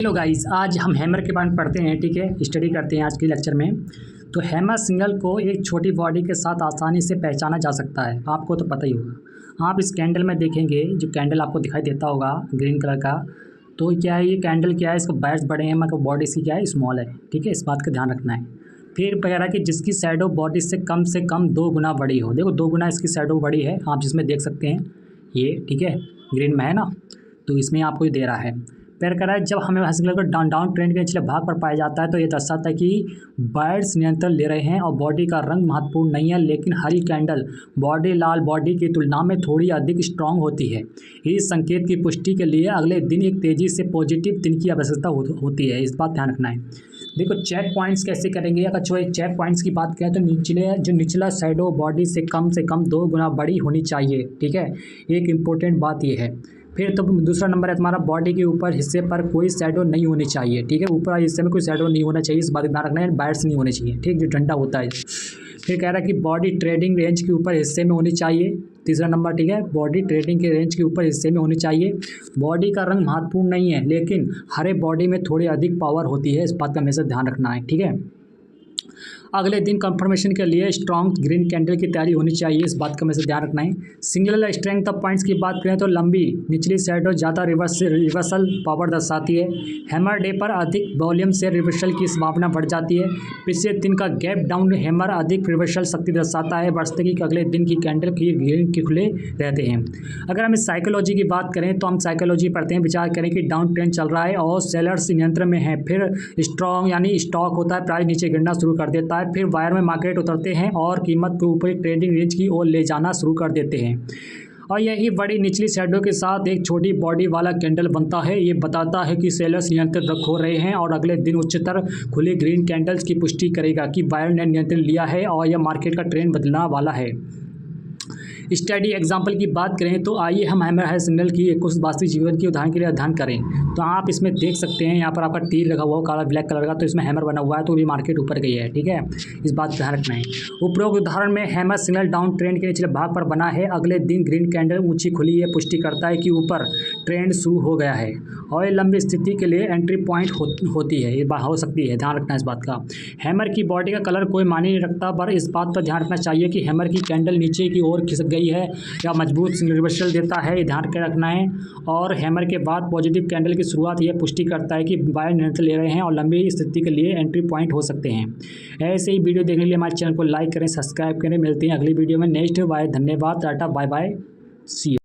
Hello guys, आज हम hammer के बारे में पढ़ते हैं। ठीक है, स्टडी करते हैं आज के लेक्चर में। तो हैमर सिग्नल को एक छोटी बॉडी के साथ आसानी से पहचाना जा सकता है, आपको तो पता ही होगा। आप इस कैंडल में देखेंगे, जो कैंडल आपको दिखाई देता होगा ग्रीन कलर का, तो क्या है, ये कैंडल क्या है, इसके बैट्स बड़े हैं मगर बॉडी इसकी क्या है, स्मॉल है। ठीक है, इस बात का ध्यान रखना है। फिर वगैरह कि जिसकी शैडो बॉडी से कम 2 गुना बड़ी हो। देखो 2 गुना इसकी शैडो बड़ी है, आप जिसमें देख सकते हैं ये। ठीक है, ग्रीन में है ना, तो इसमें आपको ये दे रहा है। फिर कह रहा है जब हमें सिग्नल को डाउन ट्रेंड के निचले भाग पर पाया जाता है तो ये दर्शाता है कि बर्ड्स नियंत्रण ले रहे हैं और बॉडी का रंग महत्वपूर्ण नहीं है, लेकिन हरी कैंडल बॉडी लाल बॉडी की तुलना में थोड़ी अधिक स्ट्रांग होती है। इस संकेत की पुष्टि के लिए अगले दिन एक तेज़ी से पॉजिटिव दिन की आवश्यकता होती है, इस बात ध्यान रखना है। देखो चेक पॉइंट्स कैसे करेंगे, अगर जो एक चेक पॉइंट्स की बात करें तो निचला शैडो बॉडी से कम 2 गुना बड़ी होनी चाहिए। ठीक है, एक इम्पोर्टेंट बात ये है। फिर तो दूसरा नंबर है तुम्हारा, बॉडी के ऊपर हिस्से पर कोई शैडो नहीं होनी चाहिए। ठीक है, ऊपर हिस्से में कोई शैडो नहीं होना चाहिए, इस बात का ध्यान रखना है। बैट्स नहीं होने चाहिए, ठीक, जो डंडा होता है। फिर कह रहा है कि बॉडी ट्रेडिंग रेंज के ऊपर हिस्से में होनी चाहिए, तीसरा नंबर। ठीक है, बॉडी ट्रेडिंग के रेंज के ऊपर हिस्से में होनी चाहिए। बॉडी का रंग महत्वपूर्ण नहीं है, लेकिन हरे बॉडी में थोड़ी अधिक पावर होती है, इस बात का हमेशा ध्यान रखना है। ठीक है, अगले दिन कंफर्मेशन के लिए स्ट्रॉन्ग ग्रीन कैंडल की तैयारी होनी चाहिए, इस बात का हमेशा ध्यान रखना है। सिंगल स्ट्रेंथ ऑफ पॉइंट्स की बात करें तो लंबी निचली शैडो ज़्यादा रिवर्सल पावर दर्शाती है। हैमर डे पर अधिक वॉल्यूम से रिवर्सल की संभावना बढ़ जाती है। पिछले दिन का गैप डाउन हैमर अधिक रिवर्सल शक्ति दर्शाता है, बढ़ते कि अगले दिन की कैंडल की ग्रीन के खुले रहते हैं। अगर हम साइकोलॉजी की बात करें तो हम साइकोलॉजी पढ़ते हैं, विचार करें कि डाउन ट्रेंड चल रहा है और सेलर्स नियंत्रण में है, फिर स्ट्रॉन्ग यानी स्टॉक होता है, प्राइस नीचे गिरना शुरू कर देता है, फिर वायर में मार्केट उतरते हैं और कीमत को ऊपरी ट्रेडिंग रेंज की ओर ले जाना शुरू कर देते हैं। और यही बड़ी निचली शैडो के साथ एक छोटी बॉडी वाला कैंडल बनता है। ये बताता है कि सेलर्स नियंत्रण हो रहे हैं और अगले दिन उच्चतर खुली ग्रीन कैंडल्स की पुष्टि करेगा कि वायर ने नियंत्रण लिया है और यह मार्केट का ट्रेंड बदलने वाला है। स्टडी एग्जाम्पल की बात करें तो आइए हम हैमर है सिग्नल की एक कुछ वास्तविक जीवन की उदाहरण के लिए अध्ययन करें। तो आप इसमें देख सकते हैं, यहाँ पर आपका तीर लगा हुआ काला ब्लैक कलर का, तो इसमें हैमर बना हुआ है, तो भी मार्केट ऊपर गई है। ठीक है, इस बात का ध्यान रखना है। उपरोक्त उदाहरण में हैमर सिग्नल डाउन ट्रेंड के निचले भाग पर बना है। अगले दिन ग्रीन कैंडल ऊंची खुली है, पुष्टि करता है कि ऊपर ट्रेंड शुरू हो गया है और ये लंबी स्थिति के लिए एंट्री पॉइंट होती है, ये हो सकती है, ध्यान रखना है इस बात का। हैमर की बॉडी का कलर कोई मायने नहीं रखता, पर इस बात पर ध्यान रखना चाहिए कि हैमर की कैंडल नीचे की ओर खिसक गई है या मजबूत रिवर्सल देता है, ये ध्यान के रखना है। और हैमर के बाद पॉजिटिव कैंडल की शुरुआत यह पुष्टि करता है कि बायर नियंत्रण ले रहे हैं और लंबी स्थिति के लिए एंट्री पॉइंट हो सकते हैं। ऐसे ही वीडियो देखने के लिए हमारे चैनल को लाइक करें, सब्सक्राइब करें। मिलते हैं अगली वीडियो में नेक्स्ट बाय। धन्यवाद, tata, bye bye, see you.